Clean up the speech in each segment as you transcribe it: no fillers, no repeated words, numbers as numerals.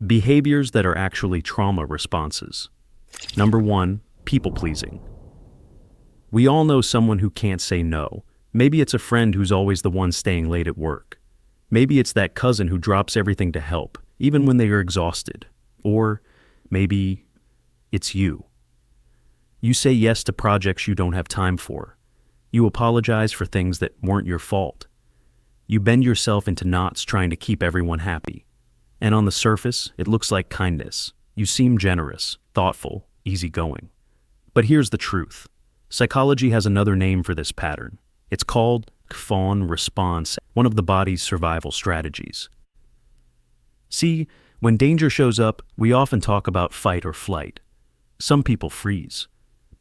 Behaviors that are actually trauma responses. Number one, people pleasing. We all know someone who can't say no. Maybe it's a friend who's always the one staying late at work. Maybe it's that cousin who drops everything to help, even when they are exhausted. Or maybe it's you. You say yes to projects you don't have time for. You apologize for things that weren't your fault. You bend yourself into knots trying to keep everyone happy. And on the surface, it looks like kindness. You seem generous, thoughtful, easygoing. But here's the truth. Psychology has another name for this pattern. It's called fawn response, one of the body's survival strategies. See, when danger shows up, we often talk about fight or flight. Some people freeze.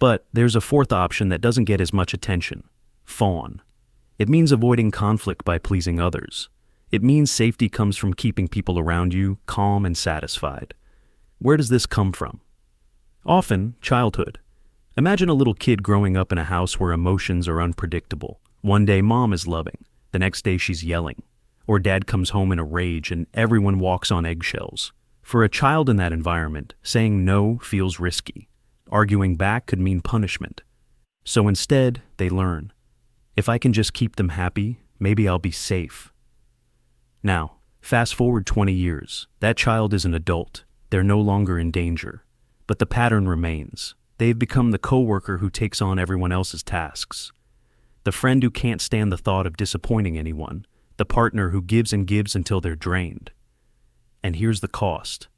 But there's a fourth option that doesn't get as much attention: fawn. It means avoiding conflict by pleasing others. It means safety comes from keeping people around you calm and satisfied. Where does this come from? Often, childhood. Imagine a little kid growing up in a house where emotions are unpredictable. One day mom is loving, the next day she's yelling. Or dad comes home in a rage and everyone walks on eggshells. For a child in that environment, saying no feels risky. Arguing back could mean punishment. So instead, they learn. If I can just keep them happy, maybe I'll be safe. Now, fast forward 20 years. That child is an adult. They're no longer in danger. But the pattern remains. They've become the coworker who takes on everyone else's tasks. The friend who can't stand the thought of disappointing anyone. The partner who gives and gives until they're drained. And here's the cost.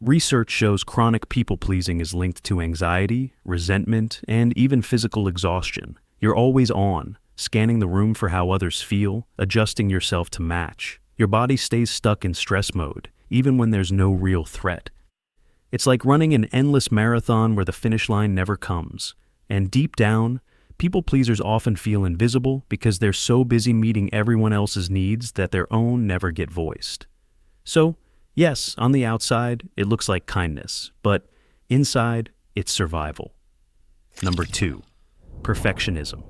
Research shows chronic people-pleasing is linked to anxiety, resentment, and even physical exhaustion. You're always on, scanning the room for how others feel, adjusting yourself to match. Your body stays stuck in stress mode, even when there's no real threat. It's like running an endless marathon where the finish line never comes. And deep down, people-pleasers often feel invisible because they're so busy meeting everyone else's needs that their own never get voiced. So, yes, on the outside, it looks like kindness, but inside, it's survival. Number two, perfectionism.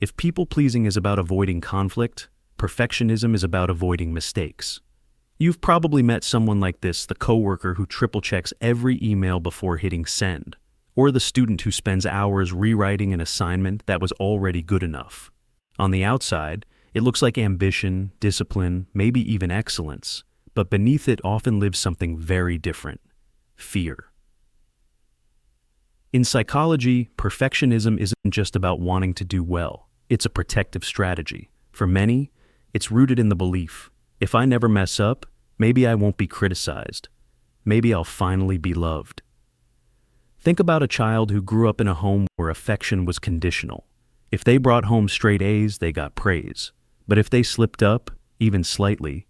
If people-pleasing is about avoiding conflict, perfectionism is about avoiding mistakes. You've probably met someone like this, the coworker who triple-checks every email before hitting send, or the student who spends hours rewriting an assignment that was already good enough. On the outside, it looks like ambition, discipline, maybe even excellence. But beneath it often lives something very different: fear. In psychology, perfectionism isn't just about wanting to do well. It's a protective strategy. For many, it's rooted in the belief, if I never mess up, maybe I won't be criticized. Maybe I'll finally be loved. Think about a child who grew up in a home where affection was conditional. If they brought home straight A's, they got praise. But if they slipped up, even slightly,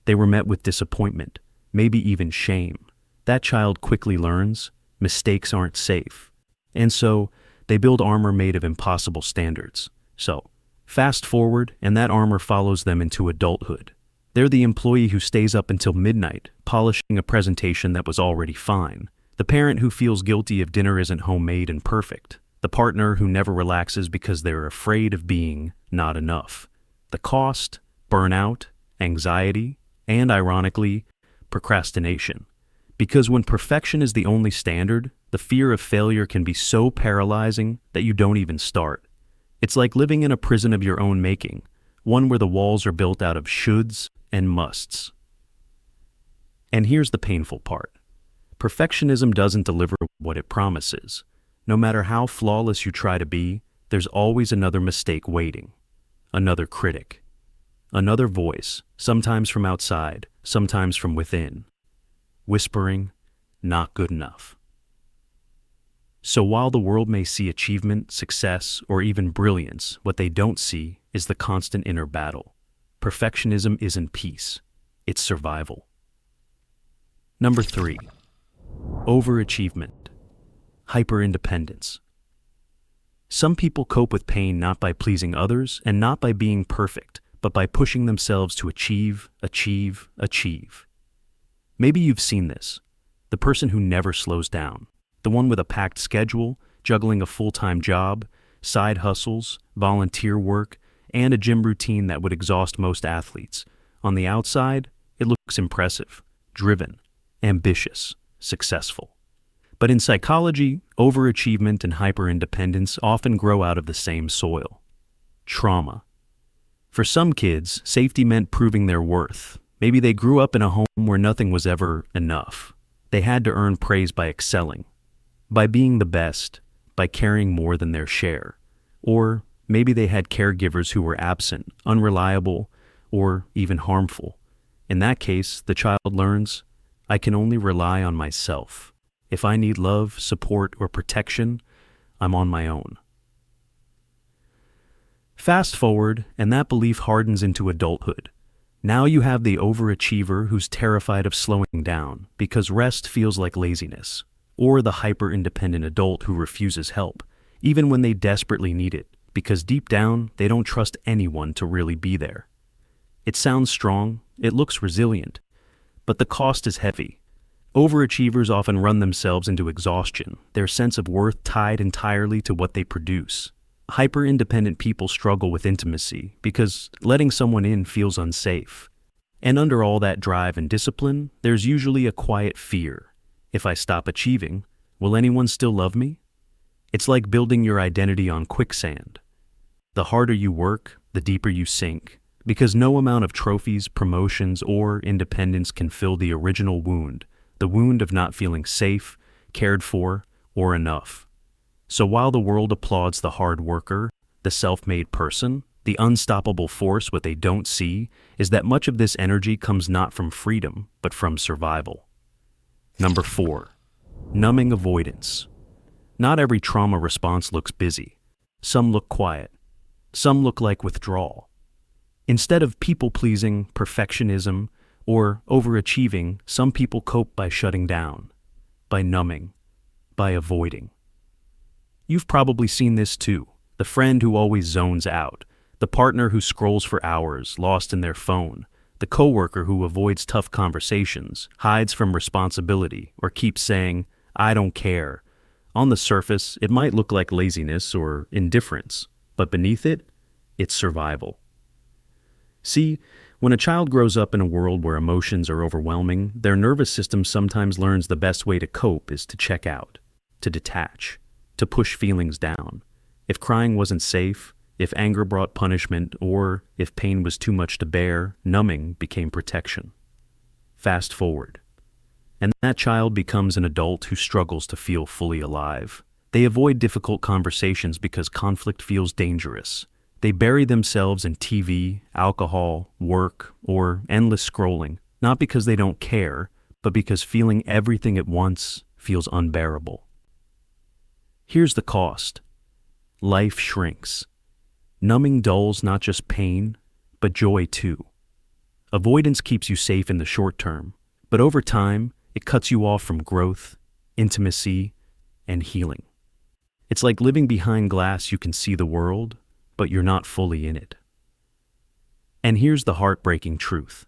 they were met with disappointment, maybe even shame. That child quickly learns mistakes aren't safe. And so, they build armor made of impossible standards. So, fast forward, and that armor follows them into adulthood. They're the employee who stays up until midnight, polishing a presentation that was already fine. The parent who feels guilty if dinner isn't homemade and perfect. The partner who never relaxes because they're afraid of being not enough. The cost: burnout, anxiety, and ironically, procrastination. Because when perfection is the only standard, the fear of failure can be so paralyzing that you don't even start. It's like living in a prison of your own making, one where the walls are built out of shoulds and musts. And here's the painful part. Perfectionism doesn't deliver what it promises. No matter how flawless you try to be, there's always another mistake waiting. Another critic. Another voice, sometimes from outside, sometimes from within, whispering, not good enough. So while the world may see achievement, success, or even brilliance, what they don't see is the constant inner battle. Perfectionism isn't peace, it's survival. Number three, overachievement, hyper-independence. Some people cope with pain not by pleasing others and not by being perfect, but by pushing themselves to achieve. Maybe you've seen this. The person who never slows down. The one with a packed schedule, juggling a full-time job, side hustles, volunteer work, and a gym routine that would exhaust most athletes. On the outside, it looks impressive. driven, ambitious, successful. But in psychology, overachievement and hyperindependence often grow out of the same soil: trauma. For some kids, safety meant proving their worth. Maybe they grew up in a home where nothing was ever enough. They had to earn praise by excelling, by being the best, by carrying more than their share. Or maybe they had caregivers who were absent, unreliable, or even harmful. In that case, the child learns, I can only rely on myself. If I need love, support, or protection, I'm on my own. Fast forward, and that belief hardens into adulthood. Now you have the overachiever who's terrified of slowing down because rest feels like laziness, or the hyper-independent adult who refuses help, even when they desperately need it, because deep down, they don't trust anyone to really be there. It sounds strong, it looks resilient, but the cost is heavy. Overachievers often run themselves into exhaustion, their sense of worth tied entirely to what they produce. Hyper-independent people struggle with intimacy because letting someone in feels unsafe. And under all that drive and discipline, there's usually a quiet fear. If I stop achieving, will anyone still love me? It's like building your identity on quicksand. The harder you work, the deeper you sink, because no amount of trophies, promotions, or independence can fill the original wound, the wound of not feeling safe, cared for, or enough. So while the world applauds the hard worker, the self-made person, the unstoppable force, what they don't see is that much of this energy comes not from freedom, but from survival. Number 4, numbing avoidance. Not every trauma response looks busy. Some look quiet. Some look like withdrawal. Instead of people-pleasing, perfectionism, or overachieving, some people cope by shutting down, by numbing, by avoiding. You've probably seen this too. The friend who always zones out, the partner who scrolls for hours, lost in their phone, the coworker who avoids tough conversations, hides from responsibility, or keeps saying, I don't care. On the surface, it might look like laziness or indifference, but beneath it, it's survival. See, when a child grows up in a world where emotions are overwhelming, their nervous system sometimes learns the best way to cope is to check out, to detach, to push feelings down. If crying wasn't safe, if anger brought punishment, or if pain was too much to bear, numbing became protection. Fast forward, and that child becomes an adult who struggles to feel fully alive. They avoid difficult conversations because conflict feels dangerous. They bury themselves in TV, alcohol, work, or endless scrolling, not because they don't care, but because feeling everything at once feels unbearable. Here's the cost. Life shrinks. Numbing dulls not just pain, but joy too. Avoidance keeps you safe in the short term, but over time, it cuts you off from growth, intimacy, and healing. It's like living behind glass. You can see the world, but you're not fully in it. And here's the heartbreaking truth.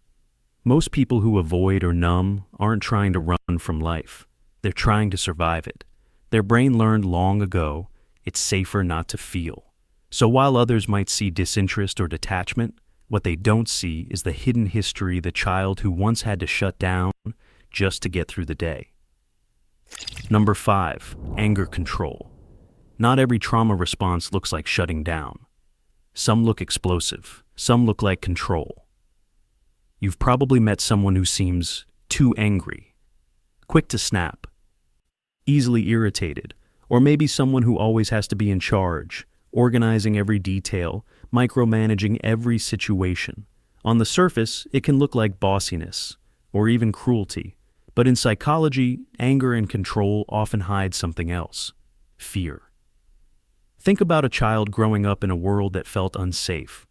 Most people who avoid or numb aren't trying to run from life. They're trying to survive it. Their brain learned long ago it's safer not to feel. So while others might see disinterest or detachment, what they don't see is the hidden history, the child who once had to shut down just to get through the day. Number 5, anger control. Not every trauma response looks like shutting down. Some look explosive. Some look like control. You've probably met someone who seems too angry, quick to snap, easily irritated, or maybe someone who always has to be in charge, organizing every detail, micromanaging every situation. On the surface, it can look like bossiness, or even cruelty, but in psychology, anger and control often hide something else: fear. Think about a child growing up in a world that felt unsafe.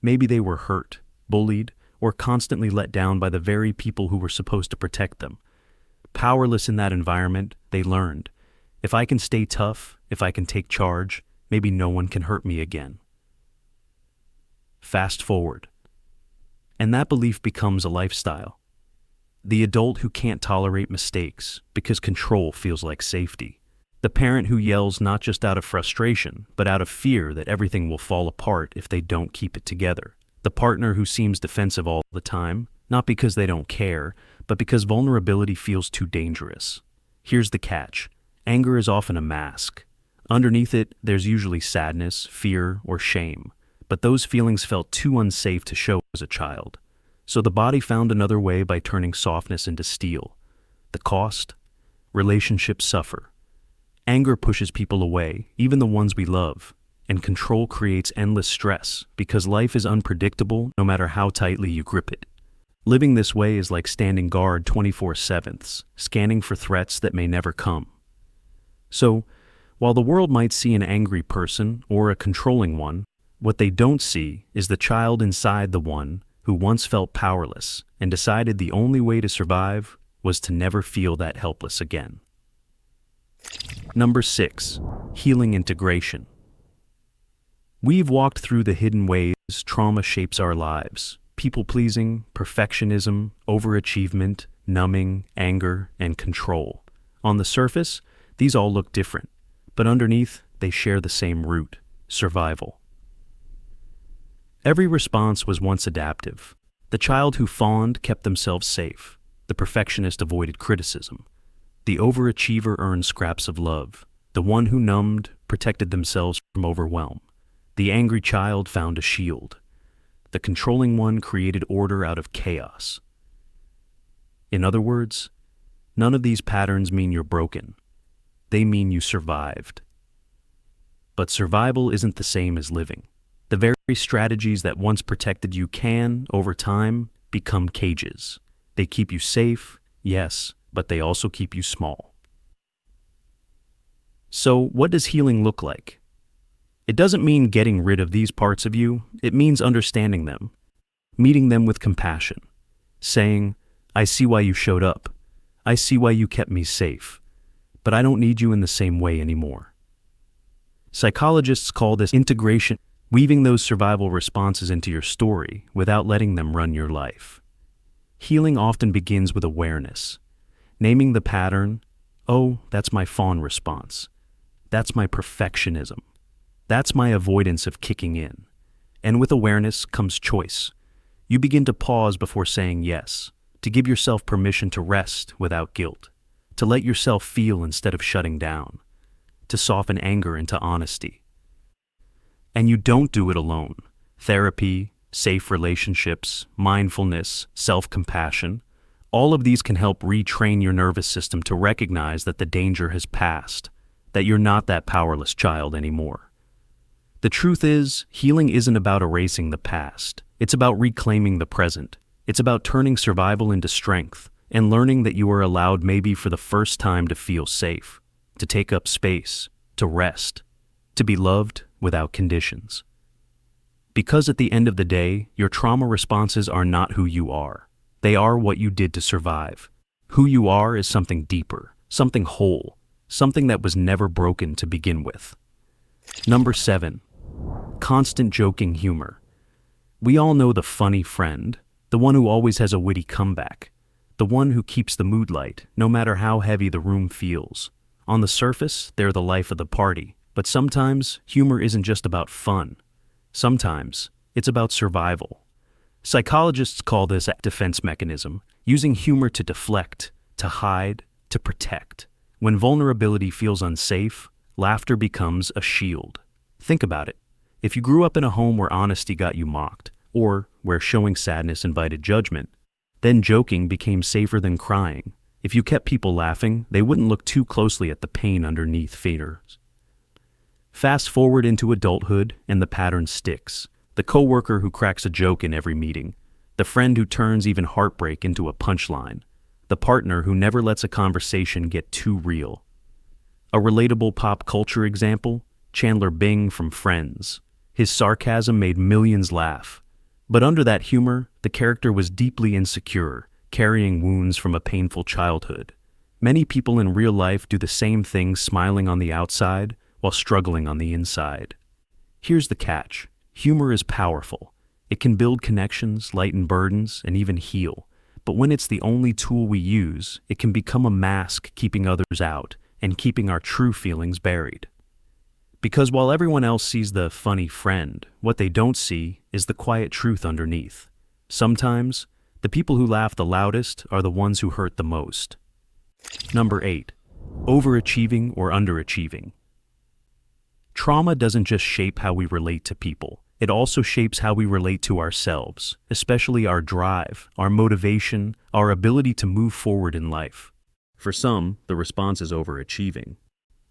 Maybe they were hurt, bullied, or constantly let down by the very people who were supposed to protect them. Powerless in that environment, they learned, if I can stay tough, if I can take charge, maybe no one can hurt me again. Fast forward, and that belief becomes a lifestyle. The adult who can't tolerate mistakes because control feels like safety. The parent who yells not just out of frustration, but out of fear that everything will fall apart if they don't keep it together. The partner who seems defensive all the time, not because they don't care, but because vulnerability feels too dangerous. Here's the catch. Anger is often a mask. Underneath it, there's usually sadness, fear, or shame, but those feelings felt too unsafe to show as a child. So the body found another way by turning softness into steel. The cost? Relationships suffer. Anger pushes people away, even the ones we love, and control creates endless stress because life is unpredictable no matter how tightly you grip it. Living this way is like standing guard 24/7, scanning for threats that may never come. So, while the world might see an angry person or a controlling one, what they don't see is the child inside the one who once felt powerless and decided the only way to survive was to never feel that helpless again. Number 6. Healing integration. We've walked through the hidden ways trauma shapes our lives: people-pleasing, perfectionism, overachievement, numbing, anger, and control. On the surface, these all look different, but underneath, they share the same root: survival. Every response was once adaptive. The child who fawned kept themselves safe. The perfectionist avoided criticism. The overachiever earned scraps of love. The one who numbed protected themselves from overwhelm. The angry child found a shield. The controlling one created order out of chaos. In other words, none of these patterns mean you're broken. They mean you survived. But survival isn't the same as living. The very strategies that once protected you can, over time, become cages. They keep you safe, yes, but they also keep you small. So, what does healing look like? It doesn't mean getting rid of these parts of you. It means understanding them, meeting them with compassion, saying, "I see why you showed up. I see why you kept me safe, but I don't need you in the same way anymore." Psychologists call this integration, weaving those survival responses into your story without letting them run your life. Healing often begins with awareness, naming the pattern. Oh, that's my fawn response. That's my perfectionism. That's my avoidance of kicking in. And with awareness comes choice. You begin to pause before saying yes, to give yourself permission to rest without guilt, to let yourself feel instead of shutting down, to soften anger into honesty. And you don't do it alone. Therapy, safe relationships, mindfulness, self-compassion, all of these can help retrain your nervous system to recognize that the danger has passed, that you're not that powerless child anymore. The truth is, healing isn't about erasing the past. It's about reclaiming the present. It's about turning survival into strength and learning that you are allowed, maybe for the first time, to feel safe, to take up space, to rest, to be loved without conditions. Because at the end of the day, your trauma responses are not who you are. They are what you did to survive. Who you are is something deeper, something whole, something that was never broken to begin with. Number 7. Constant joking humor. We all know the funny friend, the one who always has a witty comeback, the one who keeps the mood light, no matter how heavy the room feels. On the surface, they're the life of the party, but sometimes humor isn't just about fun. Sometimes it's about survival. Psychologists call this a defense mechanism, using humor to deflect, to hide, to protect. When vulnerability feels unsafe, laughter becomes a shield. Think about it. If you grew up in a home where honesty got you mocked, or where showing sadness invited judgment, then joking became safer than crying. If you kept people laughing, they wouldn't look too closely at the pain underneath fears. Fast forward into adulthood, and the pattern sticks. The coworker who cracks a joke in every meeting, the friend who turns even heartbreak into a punchline, the partner who never lets a conversation get too real. A relatable pop culture example, Chandler Bing from Friends. His sarcasm made millions laugh. But under that humor, the character was deeply insecure, carrying wounds from a painful childhood. Many people in real life do the same thing, smiling on the outside while struggling on the inside. Here's the catch. Humor is powerful. It can build connections, lighten burdens, and even heal. But when it's the only tool we use, it can become a mask keeping others out and keeping our true feelings buried. Because while everyone else sees the funny friend, what they don't see is the quiet truth underneath. Sometimes, The people who laugh the loudest are the ones who hurt the most. Number 8. Overachieving or underachieving. Trauma doesn't just shape how we relate to people. It also shapes how we relate to ourselves, especially our drive, our motivation, our ability to move forward in life. For some, the response is overachieving.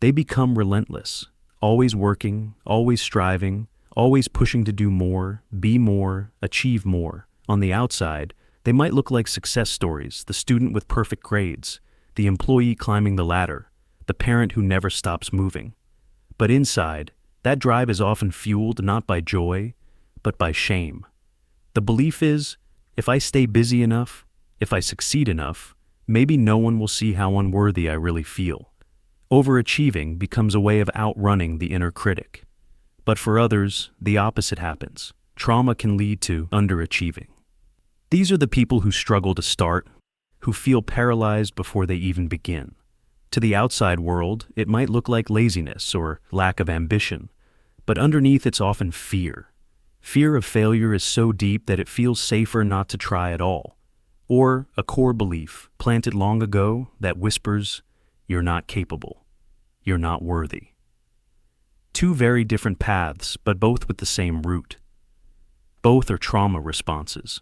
They become relentless, always working, always striving, always pushing to do more, be more, achieve more. On the outside, they might look like success stories, the student with perfect grades, the employee climbing the ladder, the parent who never stops moving. But inside, that drive is often fueled not by joy, but by shame. The belief is, if I stay busy enough, if I succeed enough, maybe no one will see how unworthy I really feel. Overachieving becomes a way of outrunning the inner critic. But for others, the opposite happens. Trauma can lead to underachieving. These are the people who struggle to start, who feel paralyzed before they even begin. To the outside world, it might look like laziness or lack of ambition, but underneath it's often fear. Fear of failure is so deep that it feels safer not to try at all. Or a core belief, planted long ago, that whispers, "You're not capable. You're not worthy." Two very different paths, but both with the same root. Both are trauma responses.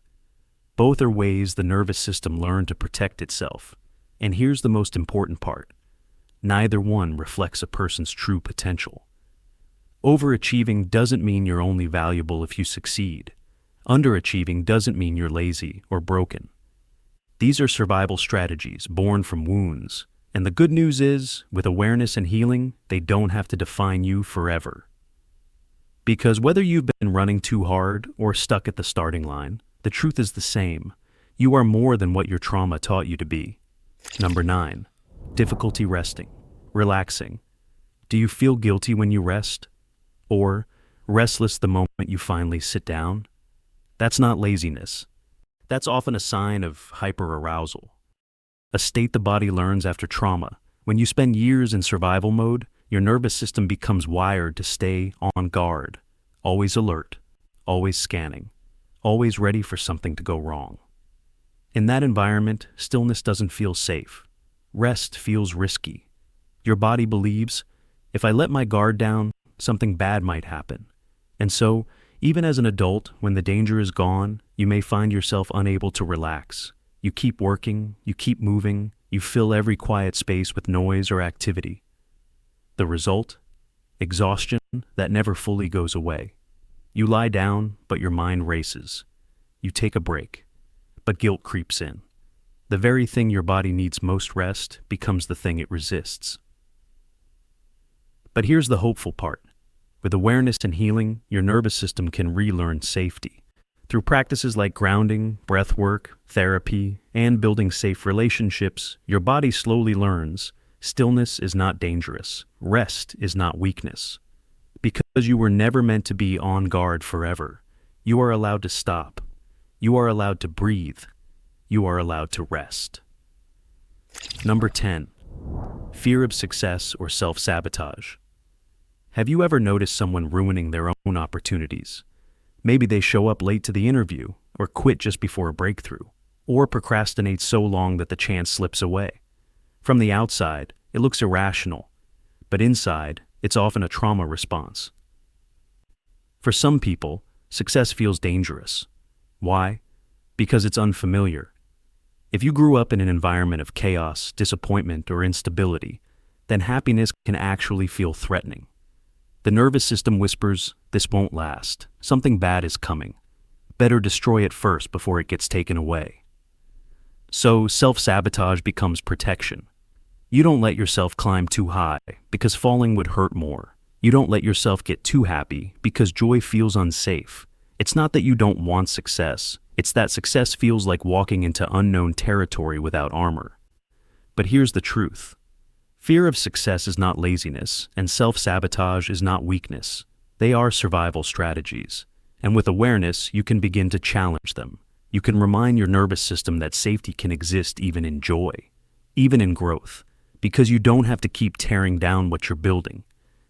Both are ways the nervous system learned to protect itself. And here's the most important part. Neither one reflects a person's true potential. Overachieving doesn't mean you're only valuable if you succeed. Underachieving doesn't mean you're lazy or broken. These are survival strategies born from wounds. And the good news is, with awareness and healing, they don't have to define you forever. Because whether you've been running too hard or stuck at the starting line, the truth is the same. You are more than what your trauma taught you to be. Number 9. Difficulty resting, relaxing. Do you feel guilty when you rest? Or restless the moment you finally sit down? That's not laziness. That's often a sign of hyperarousal. A state the body learns after trauma. When you spend years in survival mode, your nervous system becomes wired to stay on guard, always alert, always scanning, always ready for something to go wrong. In that environment, stillness doesn't feel safe. Rest feels risky. Your body believes, if I let my guard down, something bad might happen. And so, even as an adult, when the danger is gone, you may find yourself unable to relax. You keep working, you keep moving, you fill every quiet space with noise or activity. The result? Exhaustion that never fully goes away. You lie down, but your mind races. You take a break, but guilt creeps in. The very thing your body needs most rest becomes the thing it resists. But here's the hopeful part. With awareness and healing, your nervous system can relearn safety. Through practices like grounding, breath work, therapy, and building safe relationships, your body slowly learns stillness is not dangerous. Rest is not weakness. Because you were never meant to be on guard forever, you are allowed to stop. You are allowed to breathe. You are allowed to rest. Number 10. Fear of success or self-sabotage. Have you ever noticed someone ruining their own opportunities? Maybe they show up late to the interview, or quit just before a breakthrough, or procrastinate so long that the chance slips away. From the outside, it looks irrational, but inside, it's often a trauma response. For some people, success feels dangerous. Why? Because it's unfamiliar. If you grew up in an environment of chaos, disappointment, or instability, then happiness can actually feel threatening. The nervous system whispers, "This won't last. Something bad is coming. Better destroy it first before it gets taken away." So self-sabotage becomes protection. You don't let yourself climb too high because falling would hurt more. You don't let yourself get too happy because joy feels unsafe. It's not that you don't want success. It's that success feels like walking into unknown territory without armor. But here's the truth. Fear of success is not laziness, and self-sabotage is not weakness. They are survival strategies. And with awareness, you can begin to challenge them. You can remind your nervous system that safety can exist even in joy, even in growth, because you don't have to keep tearing down what you're building.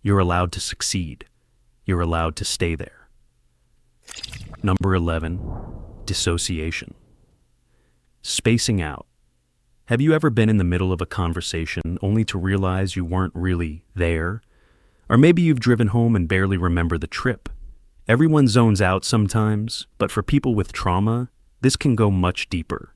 You're allowed to succeed. You're allowed to stay there. Number 11, dissociation. Spacing out. Have you ever been in the middle of a conversation only to realize you weren't really there? Or maybe you've driven home and barely remember the trip. Everyone zones out sometimes, but for people with trauma, this can go much deeper.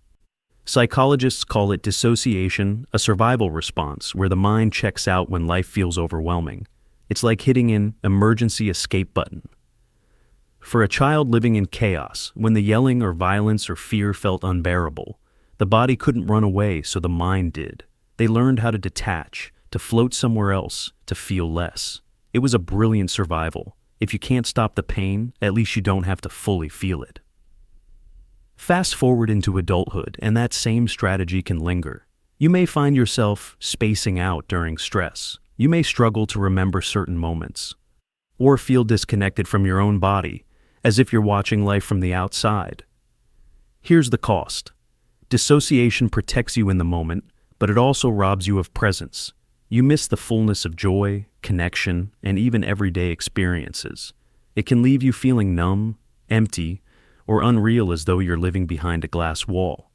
Psychologists call it dissociation, a survival response where the mind checks out when life feels overwhelming. It's like hitting an emergency escape button. For a child living in chaos, when the yelling or violence or fear felt unbearable, the body couldn't run away, so the mind did. They learned how to detach, to float somewhere else, to feel less. It was a brilliant survival. If you can't stop the pain, at least you don't have to fully feel it. Fast forward into adulthood, and that same strategy can linger. You may find yourself spacing out during stress. You may struggle to remember certain moments, or feel disconnected from your own body, as if you're watching life from the outside. Here's the cost. Dissociation protects you in the moment, but it also robs you of presence. You miss the fullness of joy, connection, and even everyday experiences. It can leave you feeling numb, empty, or unreal, as though you're living behind a glass wall.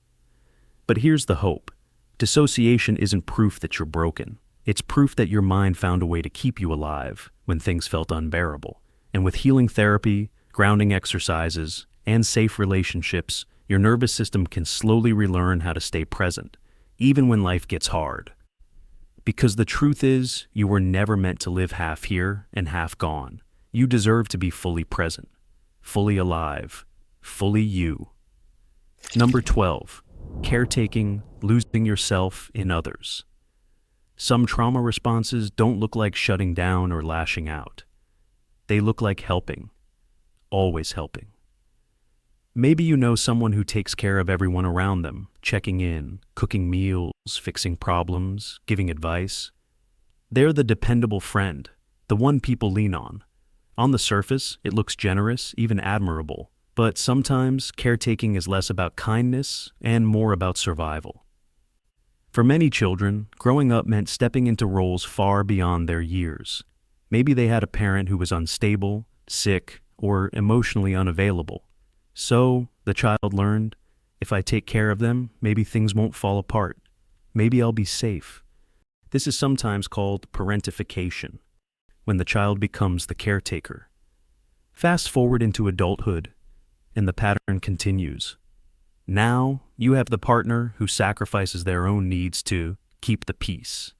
But here's the hope. Dissociation isn't proof that you're broken. It's proof that your mind found a way to keep you alive when things felt unbearable. And with healing therapy, grounding exercises, and safe relationships, your nervous system can slowly relearn how to stay present, even when life gets hard. Because the truth is, you were never meant to live half here and half gone. You deserve to be fully present, fully alive, fully you. Number 12, caretaking, losing yourself in others. Some trauma responses don't look like shutting down or lashing out. They look like helping, always helping. Maybe you know someone who takes care of everyone around them, checking in, cooking meals, fixing problems, giving advice. They're the dependable friend, the one people lean on. On the surface, it looks generous, even admirable, but sometimes caretaking is less about kindness and more about survival. For many children, growing up meant stepping into roles far beyond their years. Maybe they had a parent who was unstable, sick, or emotionally unavailable. So, the child learned, if I take care of them, maybe things won't fall apart. Maybe I'll be safe. This is sometimes called parentification, when the child becomes the caretaker. Fast forward into adulthood, and the pattern continues. Now, you have the partner who sacrifices their own needs to keep the peace.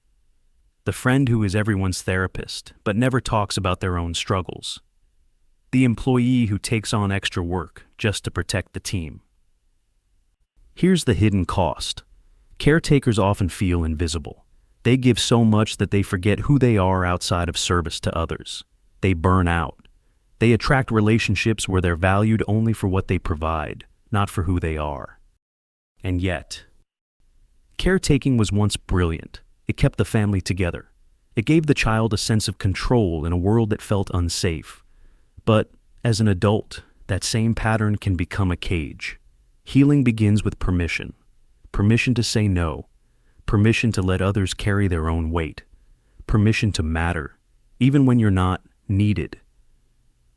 The friend who is everyone's therapist, but never talks about their own struggles. The employee who takes on extra work just to protect the team. Here's the hidden cost. Caretakers often feel invisible. They give so much that they forget who they are outside of service to others. They burn out. They attract relationships where they're valued only for what they provide, not for who they are. And yet, caretaking was once brilliant. It kept the family together. It gave the child a sense of control in a world that felt unsafe. But as an adult, that same pattern can become a cage. Healing begins with permission. Permission to say no. Permission to let others carry their own weight. Permission to matter, even when you're not needed.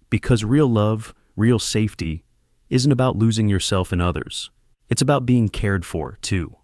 Because real love, real safety, isn't about losing yourself in others. It's about being cared for, too.